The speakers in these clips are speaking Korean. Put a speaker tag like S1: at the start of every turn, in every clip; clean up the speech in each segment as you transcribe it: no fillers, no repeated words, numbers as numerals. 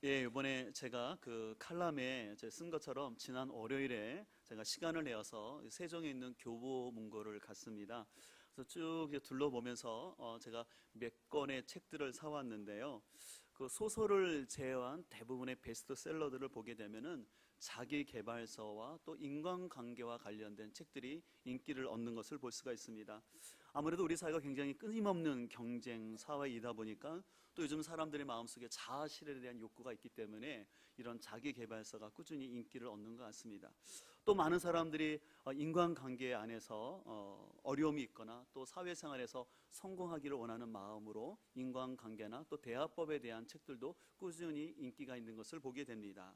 S1: 예, 이번에 제가 그 칼럼에 쓴 것처럼 지난 월요일에 제가 시간을 내어서 세종에 있는 교보문고를 갔습니다. 그래서 쭉 이제 둘러보면서 제가 몇 권의 책들을 사왔는데요. 그 소설을 제외한 대부분의 베스트셀러들을 보게 되면은 자기 개발서와 또 인간관계와 관련된 책들이 인기를 얻는 것을 볼 수가 있습니다. 아무래도 우리 사회가 굉장히 끊임없는 경쟁 사회이다 보니까 또 요즘 사람들의 마음속에 자아 실현에 대한 욕구가 있기 때문에 이런 자기 개발서가 꾸준히 인기를 얻는 것 같습니다. 또 많은 사람들이 인간관계 안에서 어려움이 있거나 또 사회생활에서 성공하기를 원하는 마음으로 인간관계나 또 대화법에 대한 책들도 꾸준히 인기가 있는 것을 보게 됩니다.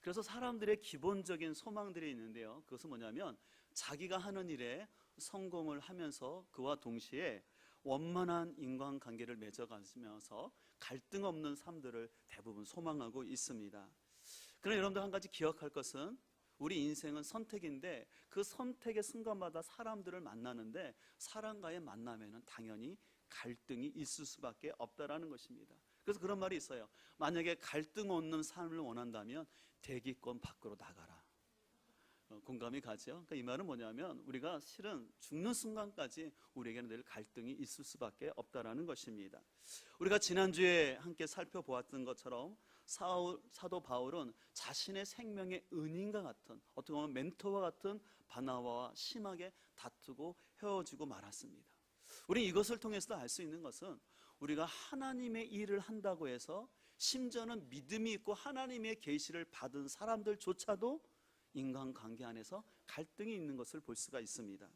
S1: 그래서 사람들의 기본적인 소망들이 있는데요. 그것은 뭐냐면 자기가 하는 일에 성공을 하면서 그와 동시에 원만한 인간관계를 맺어가면서 갈등 없는 삶들을 대부분 소망하고 있습니다. 그러나 여러분들 한 가지 기억할 것은 우리 인생은 선택인데 그 선택의 순간마다 사람들을 만나는데 사람과의 만남에는 당연히 갈등이 있을 수밖에 없다라는 것입니다. 그래서 그런 말이 있어요. 만약에 갈등 없는 삶을 원한다면 대기권 밖으로 나가라. 공감이 가죠? 그러니까 이 말은 뭐냐면 우리가 실은 죽는 순간까지 우리에게는 늘 갈등이 있을 수밖에 없다라는 것입니다. 우리가 지난주에 함께 살펴보았던 것처럼 사도 바울은 자신의 생명의 은인과 같은 어떻게 보면 멘토와 같은 바나바와 심하게 다투고 헤어지고 말았습니다. 우리는 이것을 통해서도 알 수 있는 것은 우리가 하나님의 일을 한다고 해서 심지어는 믿음이 있고 하나님의 계시를 받은 사람들조차도 인간관계 안에서 갈등이 있는 것을 볼 수가 있습니다.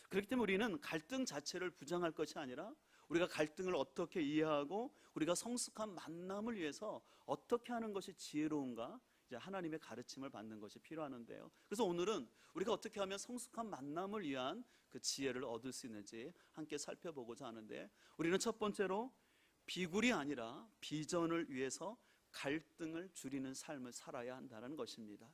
S1: 그렇기 때문에 우리는 갈등 자체를 부정할 것이 아니라 우리가 갈등을 어떻게 이해하고 우리가 성숙한 만남을 위해서 어떻게 하는 것이 지혜로운가 이제 하나님의 가르침을 받는 것이 필요하는데요. 그래서 오늘은 우리가 어떻게 하면 성숙한 만남을 위한 그 지혜를 얻을 수 있는지 함께 살펴보고자 하는데 우리는 첫 번째로 비굴이 아니라 비전을 위해서 갈등을 줄이는 삶을 살아야 한다는 것입니다.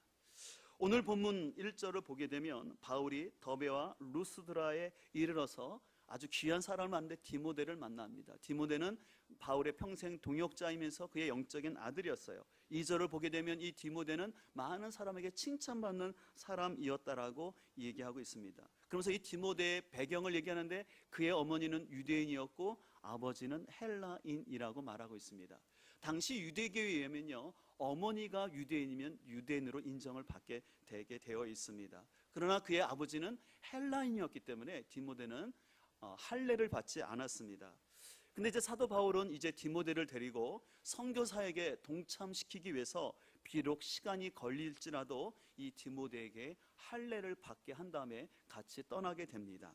S1: 오늘 본문 1절을 보게 되면 바울이 더베와 루스드라에 이르러서 아주 귀한 사람을 만났는데 디모데를 만납니다. 디모데는 바울의 평생 동역자이면서 그의 영적인 아들이었어요. 2절을 보게 되면 이 디모데는 많은 사람에게 칭찬받는 사람이었다라고 얘기하고 있습니다. 그러면서 이 디모데의 배경을 얘기하는데 그의 어머니는 유대인이었고 아버지는 헬라인이라고 말하고 있습니다. 당시 유대교에 의하면요, 어머니가 유대인이면 유대인으로 인정을 받게 되게 되어 있습니다. 그러나 그의 아버지는 헬라인이었기 때문에 디모데는 할례를 받지 않았습니다. 근데 이제 사도 바울은 이제 디모데를 데리고 선교사에게 동참시키기 위해서 비록 시간이 걸릴지라도 이 디모데에게 할례를 받게 한 다음에 같이 떠나게 됩니다.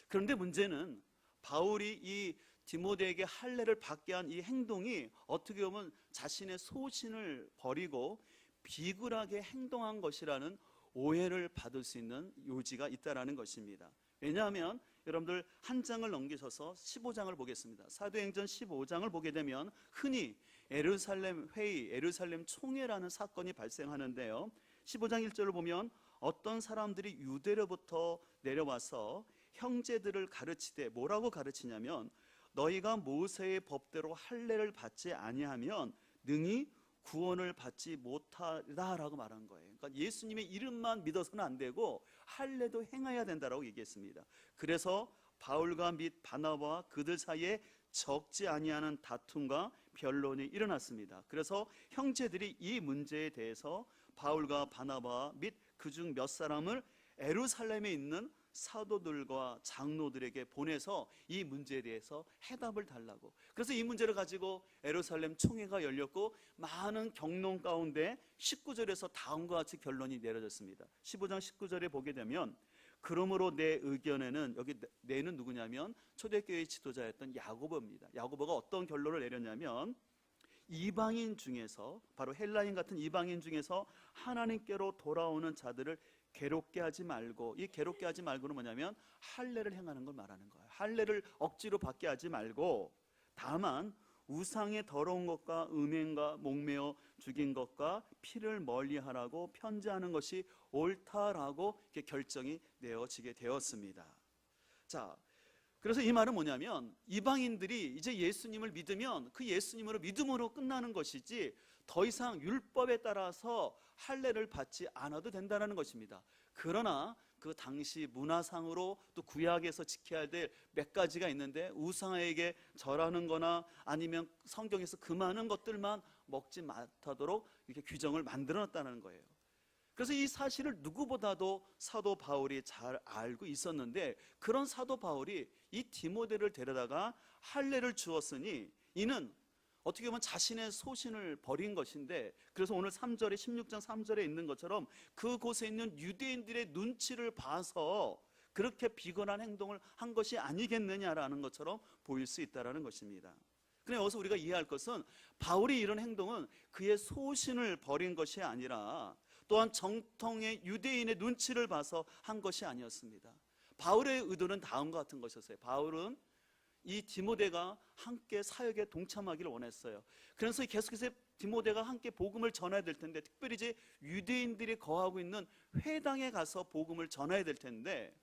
S1: 그런데 문제는 바울이 이 디모데에게 할례를 받게 한 이 행동이 어떻게 보면 자신의 소신을 버리고 비굴하게 행동한 것이라는 오해를 받을 수 있는 요지가 있다라는 것입니다. 왜냐하면 여러분들 한 장을 넘기셔서 15장을 보겠습니다. 사도행전 15장을 보게 되면 흔히 예루살렘 회의, 예루살렘 총회라는 사건이 발생하는데요. 15장 1절을 보면 어떤 사람들이 유대로부터 내려와서 형제들을 가르치되 뭐라고 가르치냐면 너희가 모세의 법대로 할례를 받지 아니하면 능히 구원을 받지 못하리라라고 말한 거예요. 그러니까 예수님의 이름만 믿어서는 안 되고 할례도 행해야 된다라고 얘기했습니다. 그래서 바울과 및 바나바와 그들 사이에 적지 아니하는 다툼과 변론이 일어났습니다. 그래서 형제들이 이 문제에 대해서 바울과 바나바 및 그중 몇 사람을 예루살렘에 있는 사도들과 장로들에게 보내서 이 문제에 대해서 해답을 달라고. 그래서 이 문제를 가지고 예루살렘 총회가 열렸고 많은 경론 가운데 19절에서 다음과 같이 결론이 내려졌습니다. 15장 19절에 보게 되면 그러므로 내 의견에는, 여기 내는 누구냐면 초대교회 지도자였던 야고보입니다. 야고보가 어떤 결론을 내렸냐면 이방인 중에서, 바로 헬라인 같은 이방인 중에서 하나님께로 돌아오는 자들을 괴롭게 하지 말고, 이 괴롭게 하지 말고는 뭐냐면 할례를 행하는 걸 말하는 거예요. 할례를 억지로 받게 하지 말고 다만 우상의 더러운 것과 음행과 목매어 죽인 것과 피를 멀리하라고 편지하는 것이 옳다라고 이렇게 결정이 내어지게 되었습니다. 자, 그래서 이 말은 뭐냐면 이방인들이 이제 예수님을 믿으면 그 예수님으로 믿음으로 끝나는 것이지 더 이상 율법에 따라서 할례를 받지 않아도 된다는 것입니다. 그러나 그 당시 문화상으로 또 구약에서 지켜야 될 몇 가지가 있는데 우상에게 절하는 거나 아니면 성경에서 그 많은 것들만 먹지 못하도록 이렇게 규정을 만들어 놨다는 거예요. 그래서 이 사실을 누구보다도 사도 바울이 잘 알고 있었는데 그런 사도 바울이 이 디모데를 데려다가 할례를 주었으니 이는 어떻게 보면 자신의 소신을 버린 것인데, 그래서 오늘 3절에 16장 3절에 있는 것처럼 그곳에 있는 유대인들의 눈치를 봐서 그렇게 비건한 행동을 한 것이 아니겠느냐라는 것처럼 보일 수 있다는 것입니다. 그런데 여기서 우리가 이해할 것은 바울이 이런 행동은 그의 소신을 버린 것이 아니라 또한 정통의 유대인의 눈치를 봐서 한 것이 아니었습니다. 바울의 의도는 다음과 같은 것이었어요. 바울은 이 디모데가 함께 사역에 동참하기를 원했어요. 그래서 계속해서 디모데가 함께 복음을 전해야 될 텐데, 특별히 이제 유대인들이 거하고 있는 회당에 가서 복음을 전해야 될 텐데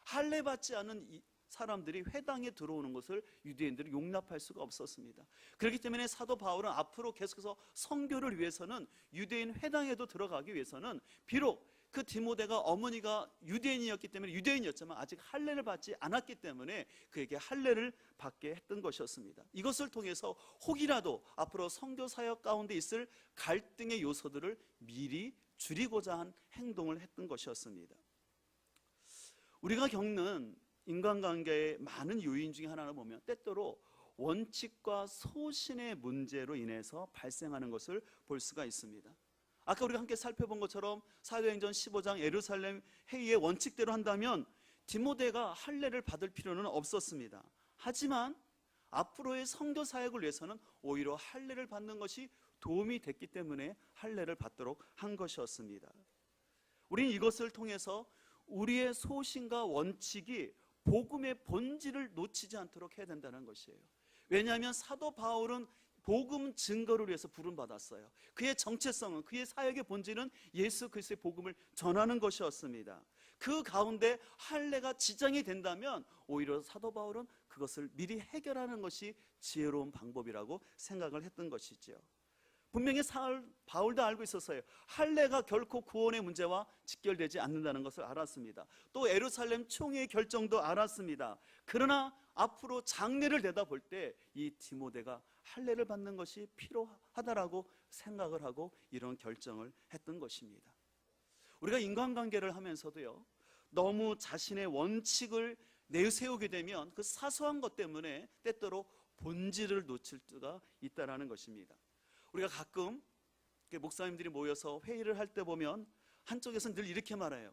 S1: 할례 받지 않은 이 사람들이 회당에 들어오는 것을 유대인들이 용납할 수가 없었습니다. 그렇기 때문에 사도 바울은 앞으로 계속해서 선교를 위해서는 유대인 회당에도 들어가기 위해서는 비록 그 디모데가 어머니가 유대인이었기 때문에 유대인이었지만 아직 할례를 받지 않았기 때문에 그에게 할례를 받게 했던 것이었습니다. 이것을 통해서 혹이라도 앞으로 선교 사역 가운데 있을 갈등의 요소들을 미리 줄이고자 한 행동을 했던 것이었습니다. 우리가 겪는 인간관계의 많은 요인 중에 하나를 보면 때때로 원칙과 소신의 문제로 인해서 발생하는 것을 볼 수가 있습니다. 아까 우리가 함께 살펴본 것처럼 사도행전 15장 예루살렘 회의의 원칙대로 한다면 디모데가 할례를 받을 필요는 없었습니다. 하지만 앞으로의 선교 사역을 위해서는 오히려 할례를 받는 것이 도움이 됐기 때문에 할례를 받도록 한 것이었습니다. 우리는 이것을 통해서 우리의 소신과 원칙이 복음의 본질을 놓치지 않도록 해야 된다는 것이에요. 왜냐하면 사도 바울은 복음 증거를 위해서 부름받았어요. 그의 정체성은, 그의 사역의 본질은 예수 그리스도의 복음을 전하는 것이었습니다. 그 가운데 할례가 지장이 된다면 오히려 사도 바울은 그것을 미리 해결하는 것이 지혜로운 방법이라고 생각을 했던 것이죠. 분명히 바울도 알고 있었어요. 할례가 결코 구원의 문제와 직결되지 않는다는 것을 알았습니다. 또 예루살렘 총회의 결정도 알았습니다. 그러나 앞으로 장례를 내다볼 때 이 디모데가 할례를 받는 것이 필요하다라고 생각을 하고 이런 결정을 했던 것입니다. 우리가 인간관계를 하면서도요, 너무 자신의 원칙을 내세우게 되면 그 사소한 것 때문에 때때로 본질을 놓칠 수가 있다는 것입니다. 우리가 가끔 목사님들이 모여서 회의를 할 때 보면 한쪽에서는 늘 이렇게 말해요.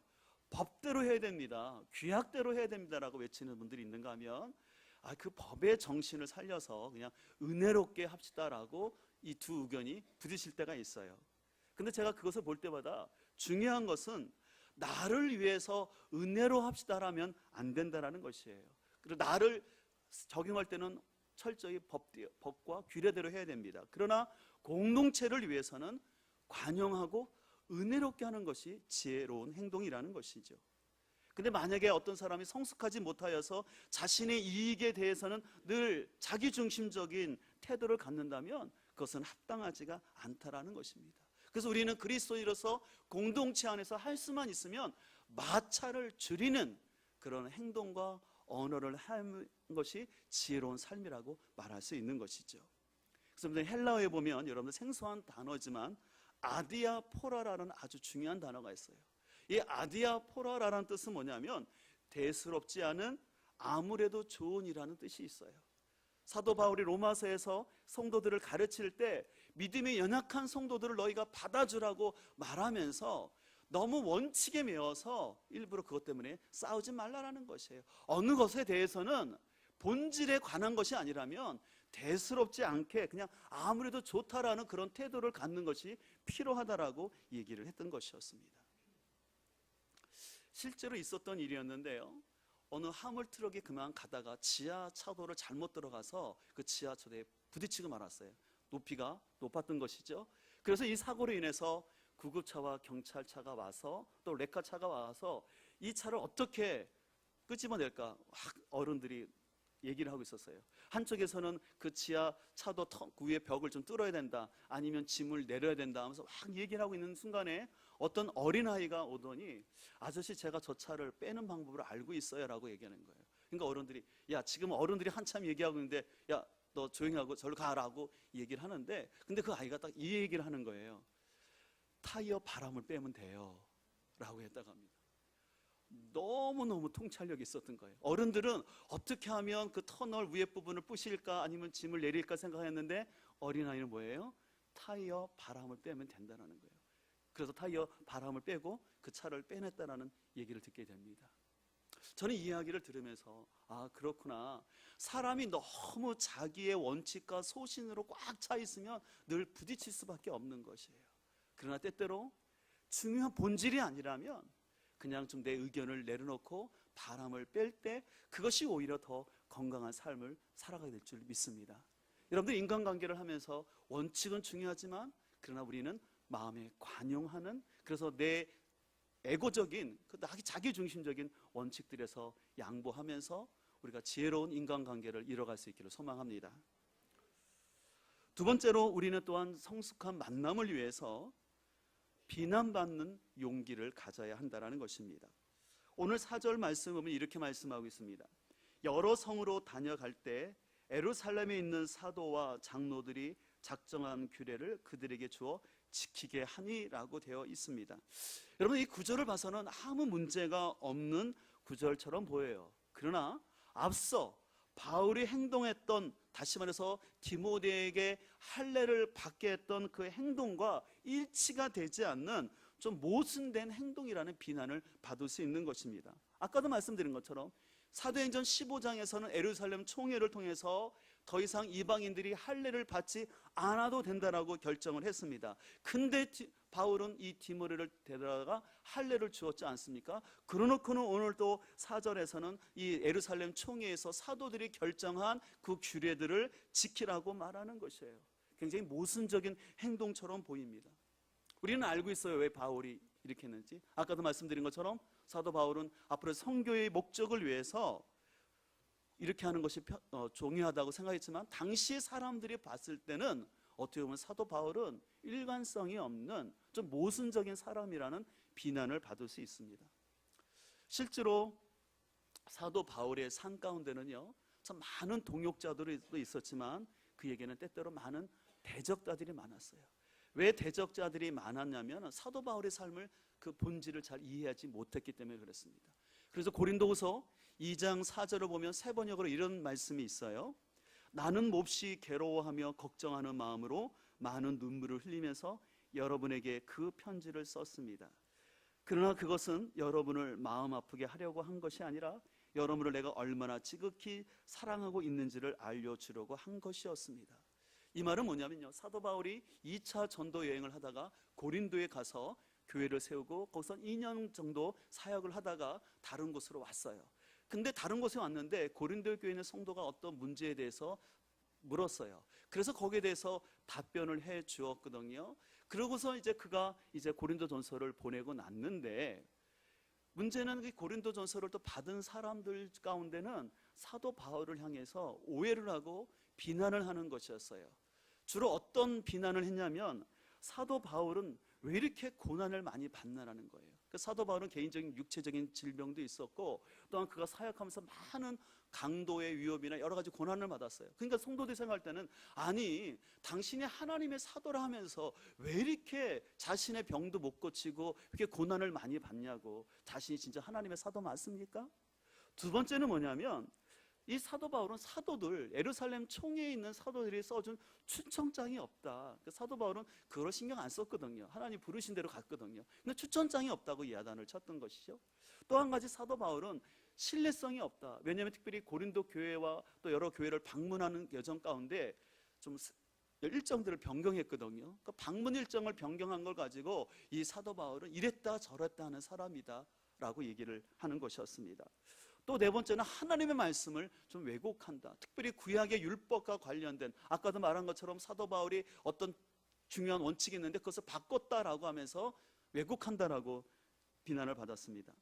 S1: 법대로 해야 됩니다. 규약대로 해야 됩니다라고 외치는 분들이 있는가 하면 그 법의 정신을 살려서 그냥 은혜롭게 합시다라고 이 두 의견이 부딪힐 때가 있어요. 근데 제가 그것을 볼 때마다 중요한 것은 나를 위해서 은혜로 합시다라면 안 된다라는 것이에요. 그리고 나를 적용할 때는 철저히 법과 규례대로 해야 됩니다. 그러나 공동체를 위해서는 관용하고 은혜롭게 하는 것이 지혜로운 행동이라는 것이죠. 근데 만약에 어떤 사람이 성숙하지 못하여서 자신의 이익에 대해서는 늘 자기중심적인 태도를 갖는다면 그것은 합당하지가 않다라는 것입니다. 그래서 우리는 그리스도인으로서 공동체 안에서 할 수만 있으면 마찰을 줄이는 그런 행동과 언어를 하는 것이 지혜로운 삶이라고 말할 수 있는 것이죠. 그래서 헬라어에 보면 여러분들 생소한 단어지만 아디아포라라는 아주 중요한 단어가 있어요. 이 아디아포라라는 뜻은 뭐냐면 대수롭지 않은 아무래도 좋은이라는 뜻이 있어요. 사도 바울이 로마서에서 성도들을 가르칠 때 믿음이 연약한 성도들을 너희가 받아주라고 말하면서 너무 원칙에 매여서 일부러 그것 때문에 싸우지 말라라는 것이에요. 어느 것에 대해서는 본질에 관한 것이 아니라면 대수롭지 않게 그냥 아무래도 좋다라는 그런 태도를 갖는 것이 필요하다라고 얘기를 했던 것이었습니다. 실제로 있었던 일이었는데요, 어느 화물트럭이 그만 가다가 지하차도를 잘못 들어가서 그 지하철에 부딪히고 말았어요. 높이가 높았던 것이죠. 그래서 이 사고로 인해서 구급차와 경찰차가 와서 또 레카차가 와서 이 차를 어떻게 끄집어낼까 어른들이 얘기를 하고 있었어요. 한쪽에서는 그 지하 차도 그 위에 벽을 좀 뚫어야 된다, 아니면 짐을 내려야 된다 하면서 막 얘기를 하고 있는 순간에 어떤 어린아이가 오더니 아저씨, 제가 저 차를 빼는 방법을 알고 있어요 라고 얘기하는 거예요. 그러니까 어른들이, 야, 지금 어른들이 한참 얘기하고 있는데 야, 너 조용히 하고 절로 가라고 얘기를 하는데, 근데 그 아이가 딱 이 얘기를 하는 거예요. 타이어 바람을 빼면 돼요 라고 했다고 합니다. 너무너무 통찰력이 있었던 거예요. 어른들은 어떻게 하면 그 터널 위에 부분을 부실까 아니면 짐을 내릴까 생각했는데, 어린아이는 뭐예요? 타이어 바람을 빼면 된다는 거예요. 그래서 타이어 바람을 빼고 그 차를 빼냈다라는 얘기를 듣게 됩니다. 저는 이 이야기를 들으면서, 아, 그렇구나. 사람이 너무 자기의 원칙과 소신으로 꽉 차 있으면 늘 부딪힐 수밖에 없는 것이에요. 그러나 때때로 중요한 본질이 아니라면 그냥 좀 내 의견을 내려놓고 바람을 뺄 때 그것이 오히려 더 건강한 삶을 살아가게 될 줄 믿습니다. 여러분들, 인간관계를 하면서 원칙은 중요하지만 그러나 우리는 마음에 관용하는, 그래서 내 에고적인, 자기중심적인 원칙들에서 양보하면서 우리가 지혜로운 인간관계를 이뤄갈 수 있기를 소망합니다. 두 번째로, 우리는 또한 성숙한 만남을 위해서 비난받는 용기를 가져야 한다는 것입니다. 오늘 4절 말씀을 보면 이렇게 말씀하고 있습니다. 여러 성으로 다녀갈 때 예루살렘에 있는 사도와 장로들이 작정한 규례를 그들에게 주어 지키게 하니라고 되어 있습니다. 여러분, 이 구절을 봐서는 아무 문제가 없는 구절처럼 보여요. 그러나 앞서 바울이 행동했던, 다시 말해서 디모데에게 할례를 받게 했던 그 행동과 일치가 되지 않는 좀 모순된 행동이라는 비난을 받을 수 있는 것입니다. 아까도 말씀드린 것처럼 사도행전 15장에서는 예루살렘 총회를 통해서 더 이상 이방인들이 할례를 받지 않아도 된다라고 결정을 했습니다. 근데 바울은 이 디모데를 데려다가 할례를 주었지 않습니까? 그러놓고는 오늘 또 4절에서는 이 예루살렘 총회에서 사도들이 결정한 그 규례들을 지키라고 말하는 것이에요. 굉장히 모순적인 행동처럼 보입니다. 우리는 알고 있어요, 왜 바울이 이렇게 했는지. 아까도 말씀드린 것처럼 사도 바울은 앞으로 선교의 목적을 위해서 이렇게 하는 것이 중요하다고 생각했지만, 당시 사람들이 봤을 때는 어떻게 보면 사도 바울은 일관성이 없는 좀 모순적인 사람이라는 비난을 받을 수 있습니다. 실제로 사도 바울의 삶 가운데는요, 참 많은 동역자들도 있었지만 그에게는 때때로 많은 대적자들이 많았어요. 왜 대적자들이 많았냐면 사도 바울의 삶을, 그 본질을 잘 이해하지 못했기 때문에 그렇습니다. 그래서 고린도후서 2장 4절을 보면 세 번역으로 이런 말씀이 있어요. 나는 몹시 괴로워하며 걱정하는 마음으로 많은 눈물을 흘리면서 여러분에게 그 편지를 썼습니다. 그러나 그것은 여러분을 마음 아프게 하려고 한 것이 아니라 여러분을 내가 얼마나 지극히 사랑하고 있는지를 알려주려고 한 것이었습니다. 이 말은 뭐냐면요, 사도 바울이 2차 전도 여행을 하다가 고린도에 가서 교회를 세우고 거기서 2년 정도 사역을 하다가 다른 곳으로 왔어요. 근데 다른 곳에 왔는데 고린도 교회 있는 성도가 어떤 문제에 대해서 물었어요. 그래서 거기에 대해서 답변을 해 주었거든요. 그러고서 이제 그가 이제 고린도전서를 보내고 났는데, 문제는 그 고린도전서를 또 받은 사람들 가운데는 사도 바울을 향해서 오해를 하고 비난을 하는 것이었어요. 주로 어떤 비난을 했냐면, 사도 바울은 왜 이렇게 고난을 많이 받나라는 거예요. 사도 바울은 개인적인 육체적인 질병도 있었고, 또한 그가 사역하면서 많은 강도의 위협이나 여러 가지 고난을 받았어요. 그러니까 성도들이 생각할 때는, 아니, 당신이 하나님의 사도라 하면서 왜 이렇게 자신의 병도 못 고치고 이렇게 고난을 많이 받냐고, 자신이 진짜 하나님의 사도 맞습니까? 두 번째는 뭐냐면, 이 사도 바울은 사도들, 예루살렘 총회에 있는 사도들이 써준 추천장이 없다. 사도 바울은 그걸 신경 안 썼거든요. 하나님 부르신 대로 갔거든요. 근데 추천장이 없다고 이 야단을 쳤던 것이죠. 또 한 가지, 사도 바울은 신뢰성이 없다. 왜냐하면 특별히 고린도 교회와 또 여러 교회를 방문하는 여정 가운데 좀 일정들을 변경했거든요. 그 방문 일정을 변경한 걸 가지고 이 사도 바울은 이랬다 저랬다 하는 사람이다 라고 얘기를 하는 것이었습니다. 또 네 번째는 하나님의 말씀을 좀 왜곡한다. 특별히 구약의 율법과 관련된, 아까도 말한 것처럼 사도 바울이 어떤 중요한 원칙이 있는데 그것을 바꿨다라고 하면서 왜곡한다라고 비난을 받았습니다.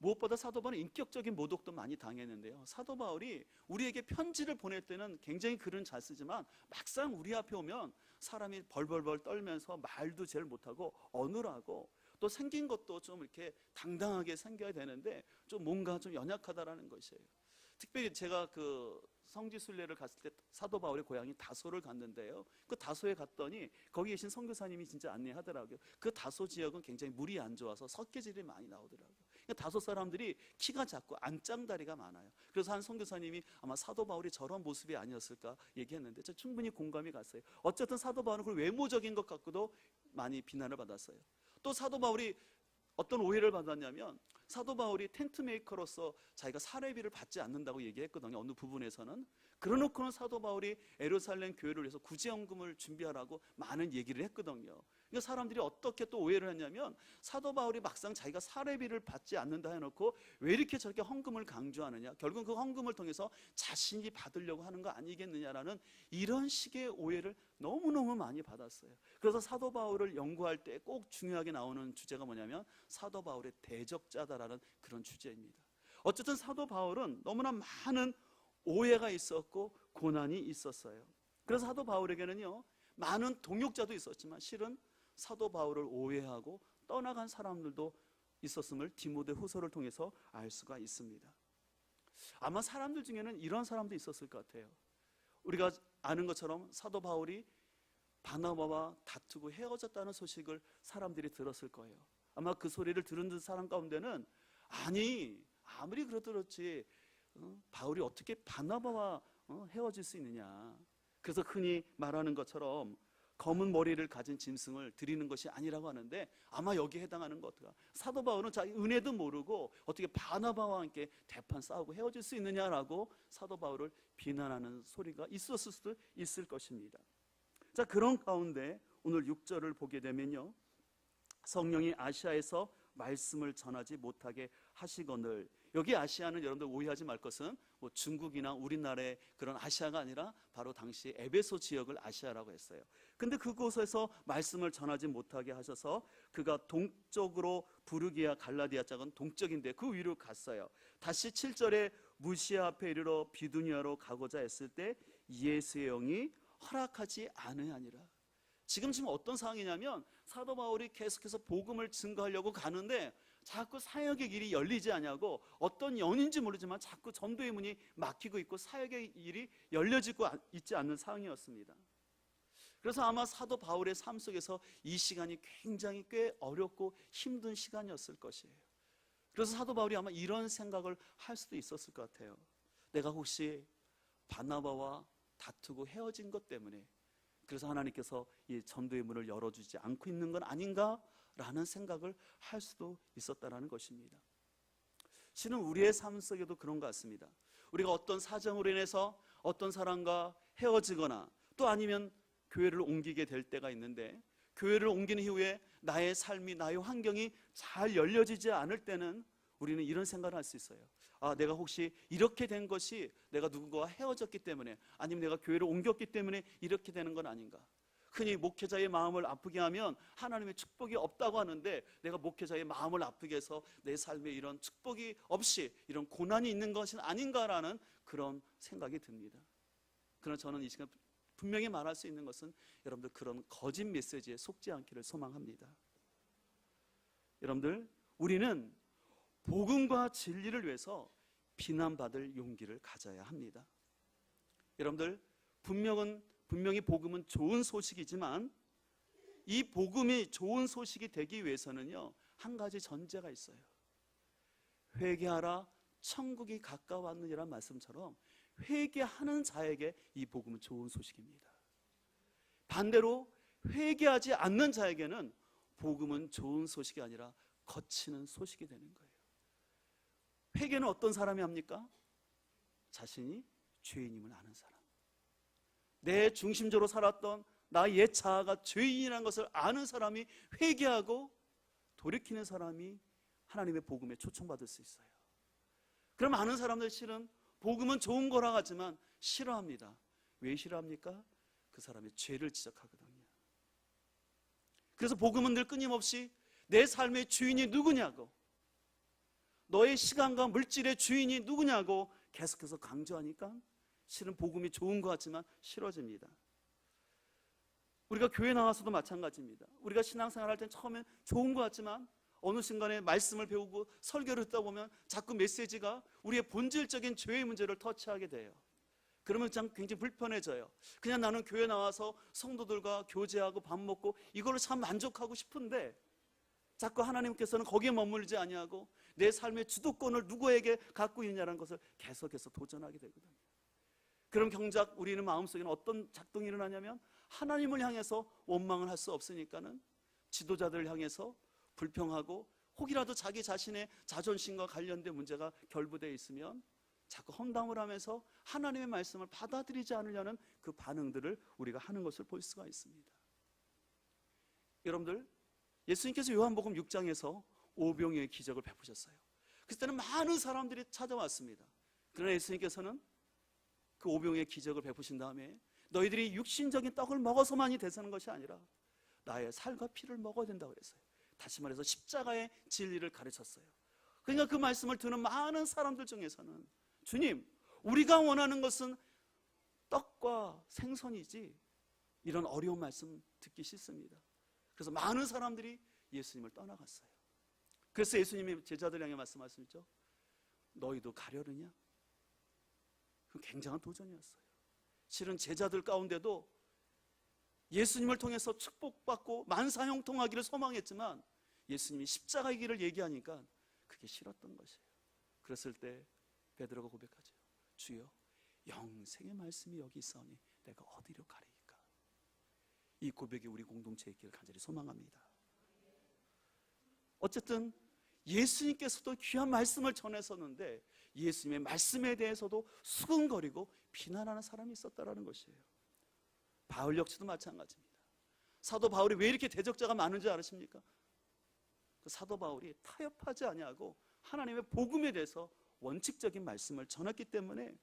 S1: 무엇보다 사도 바울은 인격적인 모독도 많이 당했는데요. 사도 바울이 우리에게 편지를 보낼 때는 굉장히 글은 잘 쓰지만 막상 우리 앞에 오면 사람이 벌벌벌 떨면서 말도 제일 못하고 어눌하고 또 생긴 것도 좀 이렇게 당당하게 생겨야 되는데 좀 뭔가 좀 연약하다라는 것이에요. 특별히 제가 그 성지순례를 갔을 때 사도 바울의 고향이 다소를 갔는데요. 그 다소에 갔더니 거기 계신 선교사님이 진짜 안내하더라고요. 그 다소 지역은 굉장히 물이 안 좋아서 석회질이 많이 나오더라고요. 그러니까 다소 사람들이 키가 작고 안짱다리가 많아요. 그래서 한 선교사님이 아마 사도 바울이 저런 모습이 아니었을까 얘기했는데 저 충분히 공감이 갔어요. 어쨌든 사도 바울은 그 외모적인 것 갖고도 많이 비난을 받았어요. 또 사도 바울이 어떤 오해를 받았냐면 사도 바울이 텐트 메이커로서 자기가 사례비를 받지 않는다고 얘기했거든요. 어느 부분에서는. 그러놓고는 사도 바울이 예루살렘 교회를 위해서 구제헌금을 준비하라고 많은 얘기를 했거든요. 그러니까 사람들이 어떻게 또 오해를 했냐면 사도 바울이 막상 자기가 사례비를 받지 않는다 해놓고 왜 이렇게 저렇게 헌금을 강조하느냐, 결국 그 헌금을 통해서 자신이 받으려고 하는 거 아니겠느냐라는 이런 식의 오해를 너무너무 많이 받았어요. 그래서 사도 바울을 연구할 때 꼭 중요하게 나오는 주제가 뭐냐면 사도 바울의 대적자다라는 그런 주제입니다. 어쨌든 사도 바울은 너무나 많은 오해가 있었고 고난이 있었어요. 그래서 사도 바울에게는요 많은 동역자도 있었지만 실은 사도 바울을 오해하고 떠나간 사람들도 있었음을 디모데 후서를 통해서 알 수가 있습니다. 아마 사람들 중에는 이런 사람도 있었을 것 같아요. 우리가 아는 것처럼 사도 바울이 바나바와 다투고 헤어졌다는 소식을 사람들이 들었을 거예요. 아마 그 소리를 들은 사람 가운데는 아니 아무리 그렇지 바울이 어떻게 바나바와 헤어질 수 있느냐. 그래서 흔히 말하는 것처럼 검은 머리를 가진 짐승을 드리는 것이 아니라고 하는데 아마 여기에 해당하는 것 같아요. 사도 바울은 자기 은혜도 모르고 어떻게 바나바와 함께 대판 싸우고 헤어질 수 있느냐라고 사도 바울을 비난하는 소리가 있었을 수도 있을 것입니다. 자, 그런 가운데 오늘 6절을 보게 되면요, 성령이 아시아에서 말씀을 전하지 못하게 하시거늘. 여기 아시아는 여러분들 오해하지 말 것은 뭐 중국이나 우리나라의 그런 아시아가 아니라 바로 당시 에베소 지역을 아시아라고 했어요. 근데 그곳에서 말씀을 전하지 못하게 하셔서 그가 동쪽으로 부르기아 갈라디아 쪽은 동쪽인데 그 위로 갔어요. 다시 7절에 무시아 앞에 이르러 비두니아로 가고자 했을 때 예수의 영이 허락하지 않으하니라. 지금 어떤 상황이냐면 사도 바울이 계속해서 복음을 증거하려고 가는데 자꾸 사역의 길이 열리지 않냐고, 어떤 연인지 모르지만 자꾸 전도의 문이 막히고 있고 사역의 일이 열려지고 있지 않는 상황이었습니다. 그래서 아마 사도 바울의 삶 속에서 이 시간이 굉장히 꽤 어렵고 힘든 시간이었을 것이에요. 그래서 사도 바울이 아마 이런 생각을 할 수도 있었을 것 같아요. 내가 혹시 바나바와 다투고 헤어진 것 때문에 그래서 하나님께서 이 전도의 문을 열어주지 않고 있는 건 아닌가라는 생각을 할 수도 있었다는 것입니다. 실은 우리의 삶 속에도 그런 것 같습니다. 우리가 어떤 사정으로 인해서 어떤 사람과 헤어지거나 또 아니면 교회를 옮기게 될 때가 있는데 교회를 옮기는 이후에 나의 삶이 나의 환경이 잘 열려지지 않을 때는 우리는 이런 생각을 할 수 있어요. 아, 내가 혹시 이렇게 된 것이 내가 누군가와 헤어졌기 때문에 아니면 내가 교회를 옮겼기 때문에 이렇게 되는 건 아닌가. 흔히 목회자의 마음을 아프게 하면 하나님의 축복이 없다고 하는데 내가 목회자의 마음을 아프게 해서 내 삶에 이런 축복이 없이 이런 고난이 있는 것은 아닌가라는 그런 생각이 듭니다. 그러나 저는 이 시간 분명히 말할 수 있는 것은 여러분들 그런 거짓 메시지에 속지 않기를 소망합니다. 여러분들 우리는 복음과 진리를 위해서 비난받을 용기를 가져야 합니다. 여러분들 분명히 복음은 좋은 소식이지만 이 복음이 좋은 소식이 되기 위해서는요 한 가지 전제가 있어요. 회개하라 천국이 가까웠느니란 말씀처럼 회개하는 자에게 이 복음은 좋은 소식입니다. 반대로 회개하지 않는 자에게는 복음은 좋은 소식이 아니라 거치는 소식이 되는 거예요. 회개는 어떤 사람이 합니까? 자신이 죄인임을 아는 사람, 내 중심적으로 살았던 나의 옛 자아가 죄인이라는 것을 아는 사람이 회개하고 돌이키는 사람이 하나님의 복음에 초청받을 수 있어요. 그럼 많은 사람들 실은 복음은 좋은 거라 하지만 싫어합니다. 왜 싫어합니까? 그 사람의 죄를 지적하거든요. 그래서 복음은 늘 끊임없이 내 삶의 주인이 누구냐고, 너의 시간과 물질의 주인이 누구냐고 계속해서 강조하니까 실은 복음이 좋은 것 같지만 싫어집니다. 우리가 교회 나와서도 마찬가지입니다. 우리가 신앙생활 할 땐 처음엔 좋은 것 같지만 어느 순간에 말씀을 배우고 설교를 듣다 보면 자꾸 메시지가 우리의 본질적인 죄의 문제를 터치하게 돼요. 그러면 굉장히 불편해져요. 그냥 나는 교회 나와서 성도들과 교제하고 밥 먹고 이걸로 참 만족하고 싶은데 자꾸 하나님께서는 거기에 머물지 아니하고 내 삶의 주도권을 누구에게 갖고 있냐는 것을 계속해서 도전하게 되거든요. 그럼 정작 우리는 마음속에는 어떤 작동이 일어나냐면 하나님을 향해서 원망을 할 수 없으니까는 지도자들을 향해서 불평하고 혹이라도 자기 자신의 자존심과 관련된 문제가 결부되어 있으면 자꾸 험담을 하면서 하나님의 말씀을 받아들이지 않으려는 그 반응들을 우리가 하는 것을 볼 수가 있습니다. 여러분들, 예수님께서 요한복음 6장에서 오병이어의 기적을 베푸셨어요. 그때는 많은 사람들이 찾아왔습니다. 그러나 예수님께서는 그 오병이어의 기적을 베푸신 다음에 너희들이 육신적인 떡을 먹어서만이 되사는 것이 아니라 나의 살과 피를 먹어야 된다고 그랬어요. 다시 말해서 십자가의 진리를 가르쳤어요. 그러니까 그 말씀을 듣는 많은 사람들 중에서는 주님, 우리가 원하는 것은 떡과 생선이지 이런 어려운 말씀 듣기 싫습니다. 그래서 많은 사람들이 예수님을 떠나갔어요. 그래서 예수님이 제자들 향해 말씀하셨죠. 너희도 가려느냐? 그 굉장한 도전이었어요. 실은 제자들 가운데도 예수님을 통해서 축복받고 만사형통하기를 소망했지만 예수님이 십자가의 길을 얘기하니까 그게 싫었던 것이에요. 그랬을 때 베드로가 고백하죠. 주여, 영생의 말씀이 여기 있사오니 내가 어디로 가리이까? 이 고백이 우리 공동체에 있기를 간절히 소망합니다. 어쨌든 예수님께서도 귀한 말씀을 전했었는데 예수님의 말씀에 대해서도 수근거리고 비난하는 사람이 있었다는 것이에요. 바울 역시도 마찬가지입니다. 사도 바울이 왜 이렇게 대적자가 많은지 아십니까? 그 사도 바울이 타협하지 아니하고 하나님의 복음에 대해서 원칙적인 말씀을 전했기 때문에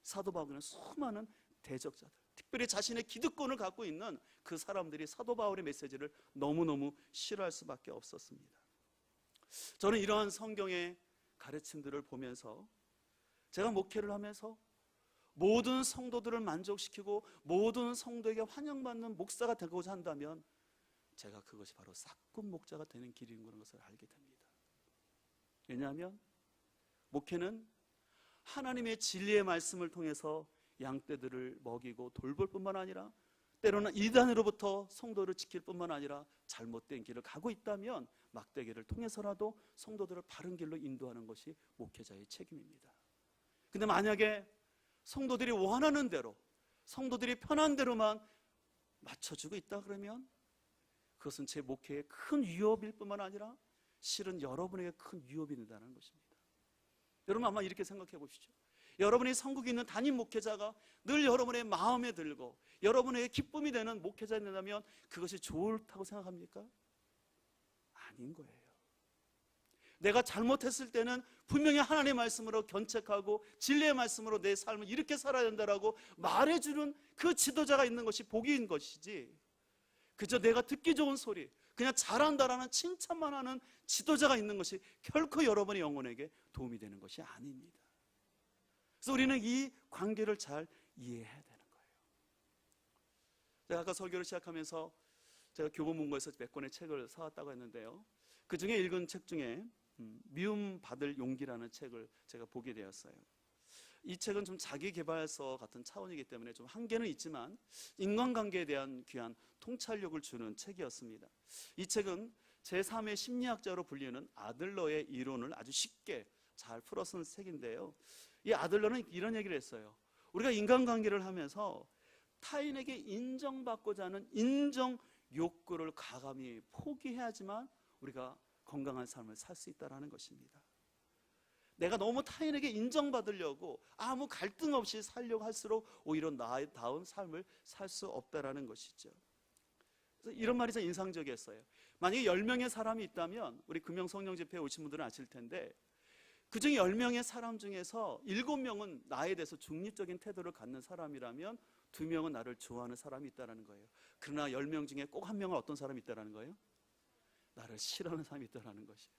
S1: 사도 바울은 수많은 대적자들, 특별히 자신의 기득권을 갖고 있는 그 사람들이 사도 바울의 메시지를 너무너무 싫어할 수밖에 없었습니다. 저는 이러한 성경의 가르침들을 보면서 제가 목회를 하면서 모든 성도들을 만족시키고 모든 성도에게 환영받는 목사가 되고자 한다면 제가 그것이 바로 싹군 목자가 되는 길인 것을 알게 됩니다. 왜냐하면 목회는 하나님의 진리의 말씀을 통해서 양떼들을 먹이고 돌볼 뿐만 아니라 때로는 이단으로부터 성도를 지킬 뿐만 아니라 잘못된 길을 가고 있다면 막대기를 통해서라도 성도들을 바른 길로 인도하는 것이 목회자의 책임입니다. 근데 만약에 성도들이 원하는 대로, 성도들이 편한 대로만 맞춰주고 있다 그러면 그것은 제 목회에 큰 위협일 뿐만 아니라 실은 여러분에게 큰 위협이 된다는 것입니다. 여러분 아마 이렇게 생각해 보시죠. 여러분이 선국에 있는 담임 목회자가 늘 여러분의 마음에 들고 여러분에게 기쁨이 되는 목회자가 된다면 그것이 좋다고 생각합니까? 아닌 거예요. 내가 잘못했을 때는 분명히 하나님의 말씀으로 견책하고 진리의 말씀으로 내 삶을 이렇게 살아야 된다라고 말해주는 그 지도자가 있는 것이 복인 것이지, 그저 내가 듣기 좋은 소리, 그냥 잘한다라는 칭찬만 하는 지도자가 있는 것이 결코 여러분의 영혼에게 도움이 되는 것이 아닙니다. 그래서 우리는 이 관계를 잘 이해해야 되는 거예요. 제가 아까 설교를 시작하면서 제가 교보문고에서 몇 권의 책을 사왔다고 했는데요, 그 중에 읽은 책 중에 미움받을 용기라는 책을 제가 보게 되었어요. 이 책은 좀 자기개발서 같은 차원이기 때문에 좀 한계는 있지만 인간관계에 대한 귀한 통찰력을 주는 책이었습니다. 이 책은 제3의 심리학자로 불리는 아들러의 이론을 아주 쉽게 잘 풀어 쓴 책인데요, 이 아들러는 이런 얘기를 했어요. 우리가 인간관계를 하면서 타인에게 인정받고자 하는 인정 욕구를 과감히 포기해야지만 우리가 건강한 삶을 살 수 있다는 것입니다. 내가 너무 타인에게 인정받으려고 아무 갈등 없이 살려고 할수록 오히려 나다운 삶을 살 수 없다는 것이죠. 그래서 이런 말이 참 인상적이었어요. 만약에 10명의 사람이 있다면 우리 금영성령집회에 오신 분들은 아실 텐데 그중에 10명의 사람 중에서 7명은 나에 대해서 중립적인 태도를 갖는 사람이라면 2명은 나를 좋아하는 사람이 있다는 거예요. 그러나 10명 중에 꼭 1명은 어떤 사람이 있다는 거예요? 나를 싫어하는 사람이 있다는 것이에요.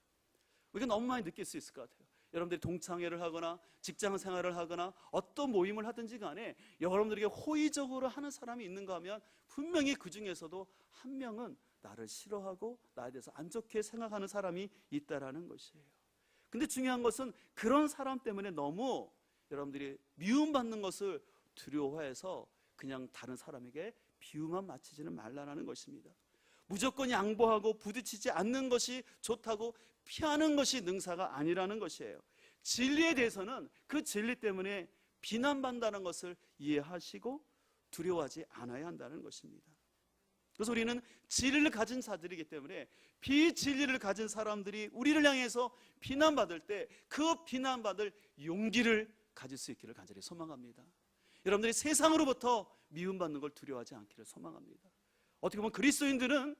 S1: 우리가 너무 많이 느낄 수 있을 것 같아요. 여러분들이 동창회를 하거나 직장 생활을 하거나 어떤 모임을 하든지 간에 여러분들에게 호의적으로 하는 사람이 있는가 하면 분명히 그 중에서도 한 명은 나를 싫어하고 나에 대해서 안 좋게 생각하는 사람이 있다라는 것이에요. 근데 중요한 것은 그런 사람 때문에 너무 여러분들이 미움받는 것을 두려워해서 그냥 다른 사람에게 비유만 맞추지는 말라는 것입니다. 무조건 양보하고 부딪히지 않는 것이 좋다고 피하는 것이 능사가 아니라는 것이에요. 진리에 대해서는 그 진리 때문에 비난받는다는 것을 이해하시고 두려워하지 않아야 한다는 것입니다. 그래서 우리는 진리를 가진 자들이기 때문에 비진리를 가진 사람들이 우리를 향해서 비난받을 때 그 비난받을 용기를 가질 수 있기를 간절히 소망합니다. 여러분들이 세상으로부터 미움받는 걸 두려워하지 않기를 소망합니다. 어떻게 보면 그리스도인들은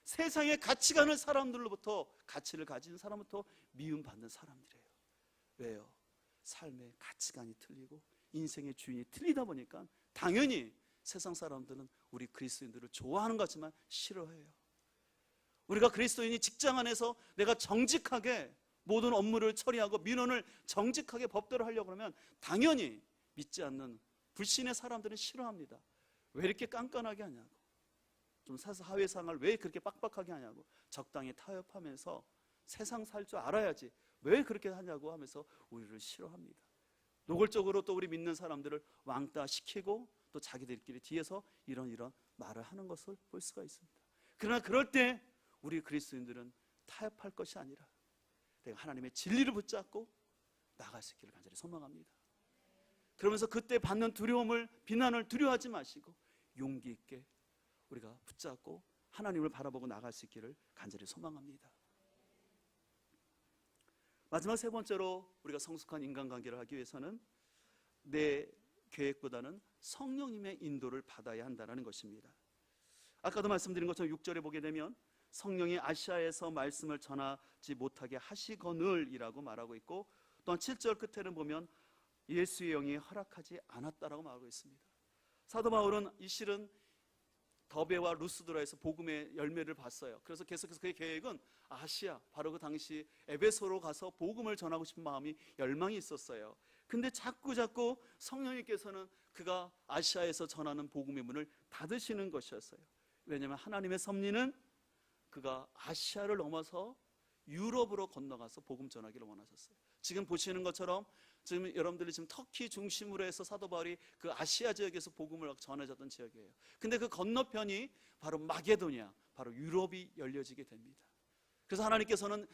S1: 세상의 가치관을 사람들로부터, 가치를 가진 사람부터 미움받는 사람들이에요. 왜요? 삶의 가치관이 틀리고 인생의 주인이 틀리다 보니까 당연히 세상 사람들은 우리 그리스도인들을 좋아하는 것 같지만 싫어해요. 우리가 그리스도인이 직장 안에서 내가 정직하게 모든 업무를 처리하고 민원을 정직하게 법대로 하려고 하면 당연히 믿지 않는 불신의 사람들은 싫어합니다. 왜 이렇게 깐깐하게 하냐고, 좀 사회생활 왜 그렇게 빡빡하게 하냐고, 적당히 타협하면서 세상 살 줄 알아야지 왜 그렇게 하냐고 하면서 우리를 싫어합니다. 노골적으로 또 우리 믿는 사람들을 왕따시키고 또 자기들끼리 뒤에서 이런 말을 하는 것을 볼 수가 있습니다. 그러나 그럴 때 우리 그리스도인들은 타협할 것이 아니라 내가 하나님의 진리를 붙잡고 나아갈 수 있기를 간절히 소망합니다. 그러면서 그때 받는 두려움을, 비난을 두려워하지 마시고 용기 있게 우리가 붙잡고 하나님을 바라보고 나아갈 수 있기를 간절히 소망합니다. 마지막 세 번째로 우리가 성숙한 인간관계를 하기 위해서는 내 계획보다는 성령님의 인도를 받아야 한다는 것입니다. 아까도 말씀드린 것처럼 6절에 보게 되면 성령이 아시아에서 말씀을 전하지 못하게 하시거늘이라고 말하고 있고, 또한 7절 끝에는 보면 예수의 영이 허락하지 않았다라고 말하고 있습니다. 사도 바울은 이 실은 더베와 루스드라에서 복음의 열매를 봤어요. 그래서 계속해서 그의 계획은 아시아, 바로 그 당시 에베소로 가서 복음을 전하고 싶은 마음이, 열망이 있었어요. 근데 자꾸 성령님께서는 그가 아시아에서 전하는 복음의 문을 닫으시는 것이었어요. 왜냐하면 하나님의 섭리는 그가 아시아를 넘어서 유럽으로 건너가서 복음 전하기를 원하셨어요. 지금 보시는 것처럼 지금 여러분들이 지금 터키 중심으로 해서 사도 바울이 그 아시아 지역에서 복음을 전해졌던 지역이에요. 근데 그 건너편이 바로 마게도냐, 바로 유럽이 열려지게 됩니다. 그래서 하나님께서는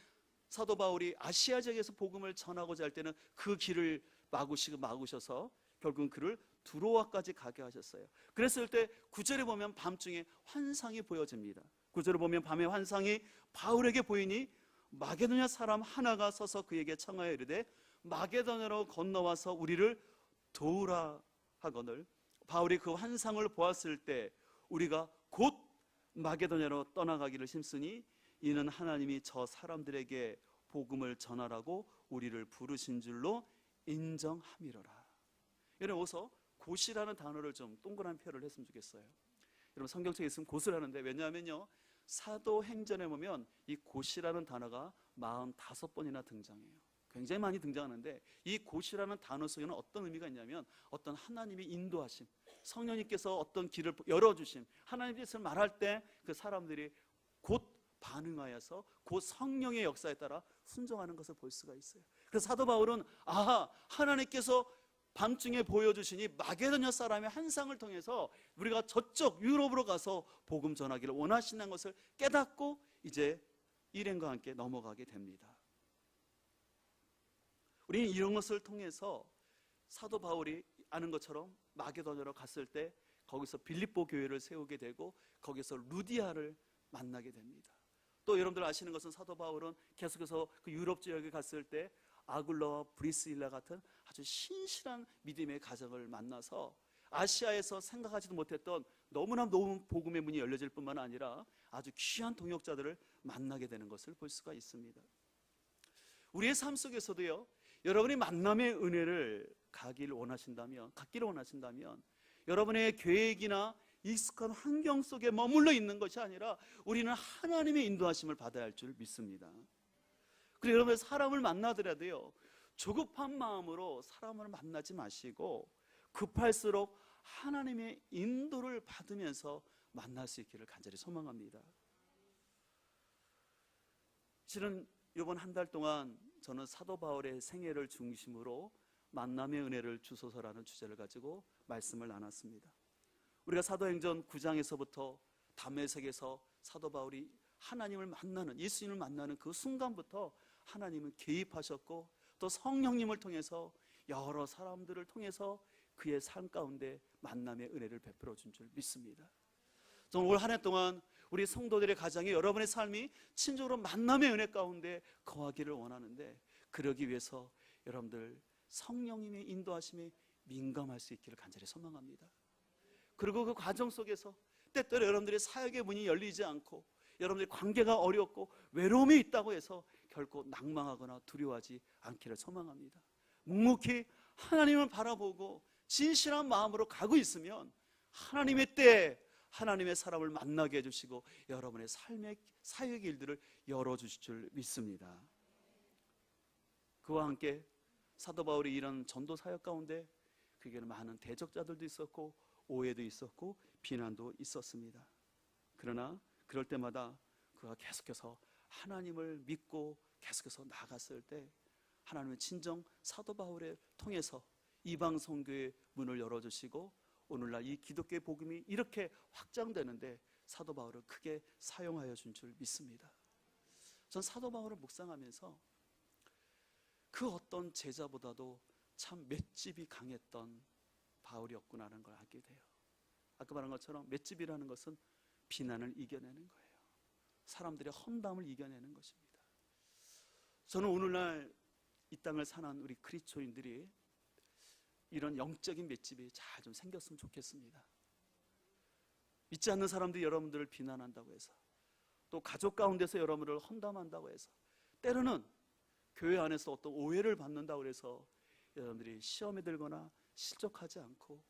S1: 사도 바울이 아시아 지역에서 복음을 전하고자 할 때는 그 길을 막으셔서 결국은 그를 두로아까지 가게 하셨어요. 그랬을 때 9절에 보면 밤중에 환상이 보여집니다. 9절에 보면 밤의 환상이 바울에게 보이니 마게도냐 사람 하나가 서서 그에게 청하여 이르되 마게도냐로 건너와서 우리를 도우라 하거늘, 바울이 그 환상을 보았을 때 우리가 곧 마게도냐로 떠나가기를 힘쓰니 이는 하나님이 저 사람들에게 복음을 전하라고 우리를 부르신 줄로 인정함이로라. 여러분, 어서 곧이라는 단어를 좀 동그란 표현을 했으면 좋겠어요. 여러분, 성경책에 있으면 곧을 하는데, 왜냐하면요, 사도행전에 보면 이 곧이라는 단어가 45번이나 등장해요. 굉장히 많이 등장하는데, 이 곧이라는 단어 속에는 어떤 의미가 있냐면 어떤 하나님의 인도하심, 성령님께서 어떤 길을 열어주심, 하나님께서 말할 때 그 사람들이 곧 반응하여서 곧 성령의 역사에 따라 순종하는 것을 볼 수가 있어요. 그래서 사도 바울은 하나님께서 밤중에 보여주시니 마게도냐 사람의 환상을 통해서 우리가 저쪽 유럽으로 가서 복음 전하기를 원하시는 것을 깨닫고 이제 일행과 함께 넘어가게 됩니다. 우리는 이런 것을 통해서 사도 바울이 아는 것처럼 마게도냐로 갔을 때 거기서 빌립보 교회를 세우게 되고 거기서 루디아를 만나게 됩니다. 또 여러분들 아시는 것은 사도 바울은 계속해서 그 유럽 지역에 갔을 때 아굴라와 브리스일라 같은 아주 신실한 믿음의 가정을 만나서 아시아에서 생각하지도 못했던 너무나 높은 복음의 문이 열려질 뿐만 아니라 아주 귀한 동역자들을 만나게 되는 것을 볼 수가 있습니다. 우리의 삶 속에서도요, 여러분이 만남의 은혜를 갖기를 원하신다면 여러분의 계획이나 익숙한 환경 속에 머물러 있는 것이 아니라 우리는 하나님의 인도하심을 받아야 할 줄 믿습니다. 그리고 여러분, 사람을 만나더라도요, 조급한 마음으로 사람을 만나지 마시고 급할수록 하나님의 인도를 받으면서 만날 수 있기를 간절히 소망합니다. 실은 이번 한 달 동안 저는 사도 바울의 생애를 중심으로 만남의 은혜를 주소서라는 주제를 가지고 말씀을 나눴습니다. 우리가 사도행전 9장에서부터 담메색에서 사도 바울이 하나님을 만나는, 예수님을 만나는 그 순간부터 하나님은 개입하셨고, 또 성령님을 통해서 여러 사람들을 통해서 그의 삶 가운데 만남의 은혜를 베풀어 준 줄 믿습니다. 저는 올 한 해 동안 우리 성도들의 가정에 여러분의 삶이 친족으로 만남의 은혜 가운데 거하기를 원하는데, 그러기 위해서 여러분들 성령님의 인도하심에 민감할 수 있기를 간절히 소망합니다. 그리고 그 과정 속에서 때때로 여러분들의 사역의 문이 열리지 않고 여러분들의 관계가 어렵고 외로움이 있다고 해서 결코 낭망하거나 두려워하지 않기를 소망합니다. 묵묵히 하나님을 바라보고 진실한 마음으로 가고 있으면 하나님의 때에 하나님의 사람을 만나게 해주시고 여러분의 삶의 사역의 일들을 열어주실 줄 믿습니다. 그와 함께 사도 바울이 이런 전도 사역 가운데 그에게는 많은 대적자들도 있었고 오해도 있었고 비난도 있었습니다. 그러나 그럴 때마다 그가 계속해서 하나님을 믿고 계속해서 나아갔을 때 하나님은 친정 사도 바울을 통해서 이방 선교의 문을 열어주시고 오늘날 이 기독교의 복음이 이렇게 확장되는데 사도 바울을 크게 사용하여 준 줄 믿습니다. 전 사도 바울을 묵상하면서 그 어떤 제자보다도 참 맷집이 강했던 바울이었구나라는 걸 알게 돼요. 아까 말한 것처럼 맷집이라는 것은 비난을 이겨내는 거예요. 사람들의 험담을 이겨내는 것입니다. 저는 오늘날 이 땅을 사는 우리 그리스도인들이 이런 영적인 맷집이 잘 좀 생겼으면 좋겠습니다. 믿지 않는 사람들이 여러분들을 비난한다고 해서, 또 가족 가운데서 여러분들을 험담한다고 해서, 때로는 교회 안에서 어떤 오해를 받는다고 해서 여러분들이 시험에 들거나 실족하지 않고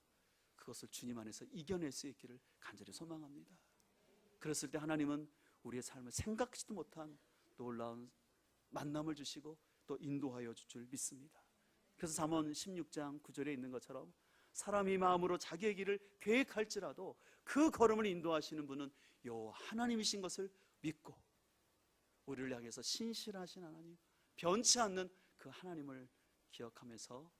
S1: 그것을 주님 안에서 이겨낼 수 있기를 간절히 소망합니다. 그랬을 때 하나님은 우리의 삶을 생각지도 못한 놀라운 만남을 주시고 또 인도하여 줄 줄 믿습니다. 그래서 잠언 16장 9절에 있는 것처럼 사람이 마음으로 자기의 길을 계획할지라도 그 걸음을 인도하시는 분은 여호와 하나님이신 것을 믿고, 우리를 향해서 신실하신 하나님, 변치 않는 그 하나님을 기억하면서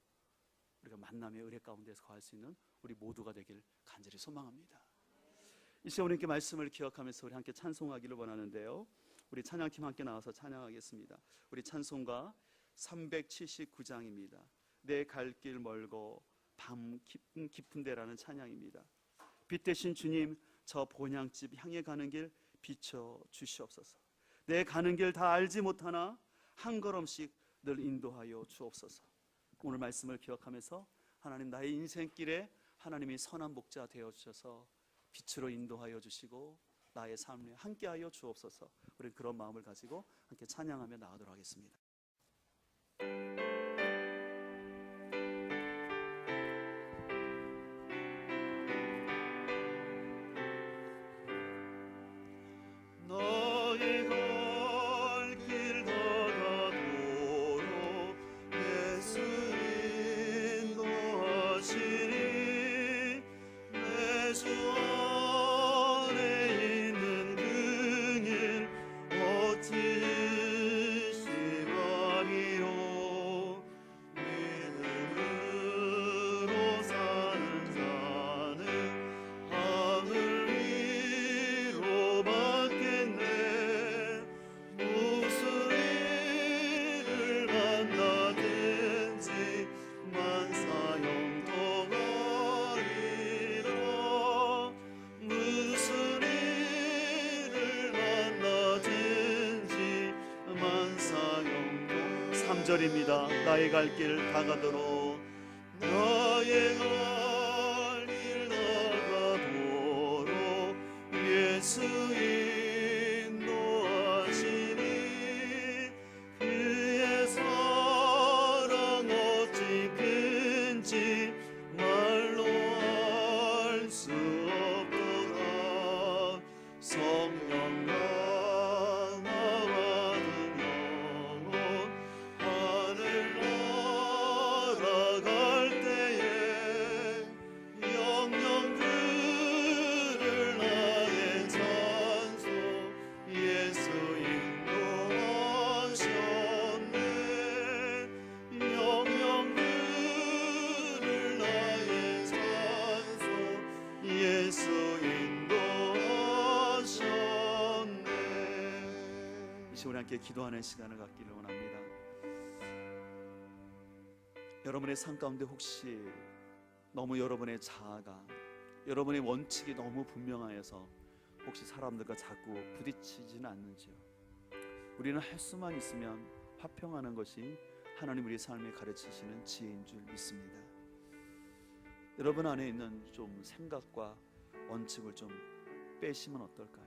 S1: 우리가 만남의 은혜 가운데서 거할 수 있는 우리 모두가 되길 간절히 소망합니다. 이 시간 우리께 말씀을 기억하면서 우리 함께 찬송하기를 원하는데요, 우리 찬양팀 함께 나와서 찬양하겠습니다. 우리 찬송가 379장입니다. 내 갈 길 멀고 밤 깊은 데라는 찬양입니다. 빛 대신 주님, 저 본향집 향해 가는 길 비춰 주시옵소서. 내 가는 길 다 알지 못하나 한 걸음씩 늘 인도하여 주옵소서. 오늘 말씀을 기억하면서 하나님, 나의 인생길에 하나님이 선한 목자 되어 주셔서 빛으로 인도하여 주시고 나의 삶에 함께하여 주옵소서. 우리 그런 마음을 가지고 함께 찬양하며 나가도록 하겠습니다. 절입니다. 나의 갈 길 다가도록, 나의 갈 길 다가도록 예수 인도하시니 그의 사랑 어찌 큰지 말로 알 수 없도다. 성령 우리 함께 기도하는 시간을 갖기를 원합니다. 여러분의 삶 가운데 혹시 너무 여러분의 자아가, 여러분의 원칙이 너무 분명하여서 혹시 사람들과 자꾸 부딪히지는 않는지요? 우리는 할 수만 있으면 화평하는 것이 하나님 우리 삶에 가르치시는 지혜인 줄 믿습니다. 여러분 안에 있는 좀 생각과 원칙을 좀 빼시면 어떨까요?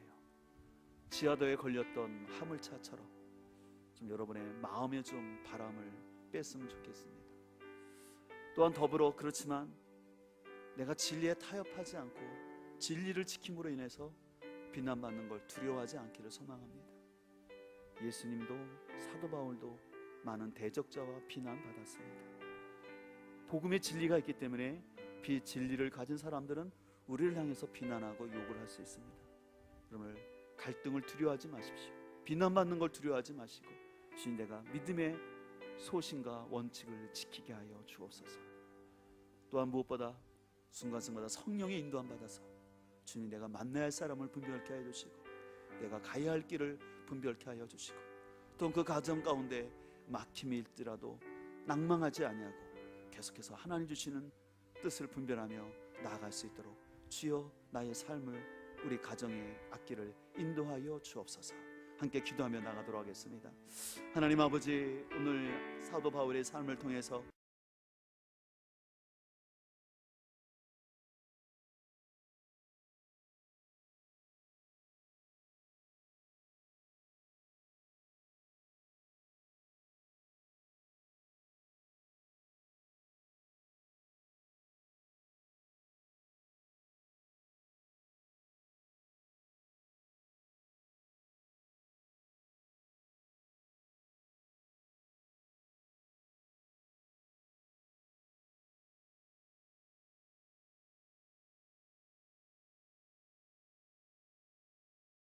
S1: 지하도에 걸렸던 화물차처럼 좀 여러분의 마음에 좀 바람을 뺐으면 좋겠습니다. 또한 더불어 그렇지만 내가 진리에 타협하지 않고 진리를 지킴으로 인해서 비난받는 걸 두려워하지 않기를 소망합니다. 예수님도 사도 바울도 많은 대적자와 비난받았습니다. 복음의 진리가 있기 때문에 비진리를 가진 사람들은 우리를 향해서 비난하고 욕을 할 수 있습니다. 그러므로 갈등을 두려워하지 마십시오. 비난받는 걸 두려워하지 마시고 주님, 내가 믿음의 소신과 원칙을 지키게 하여 주옵소서. 또한 무엇보다 순간순간마다 성령의 인도함 받아서 주님, 내가 만나야 할 사람을 분별케 하여 주시고 내가 가야 할 길을 분별케 하여 주시고 또 그 가정 가운데 막힘이 있더라도 낭망하지 아니하고 계속해서 하나님 주시는 뜻을 분별하며 나아갈 수 있도록 주여 나의 삶을 우리 가정의 앞길을 인도하여 주옵소서. 함께 기도하며 나가도록 하겠습니다. 하나님 아버지, 오늘 사도 바울의 삶을 통해서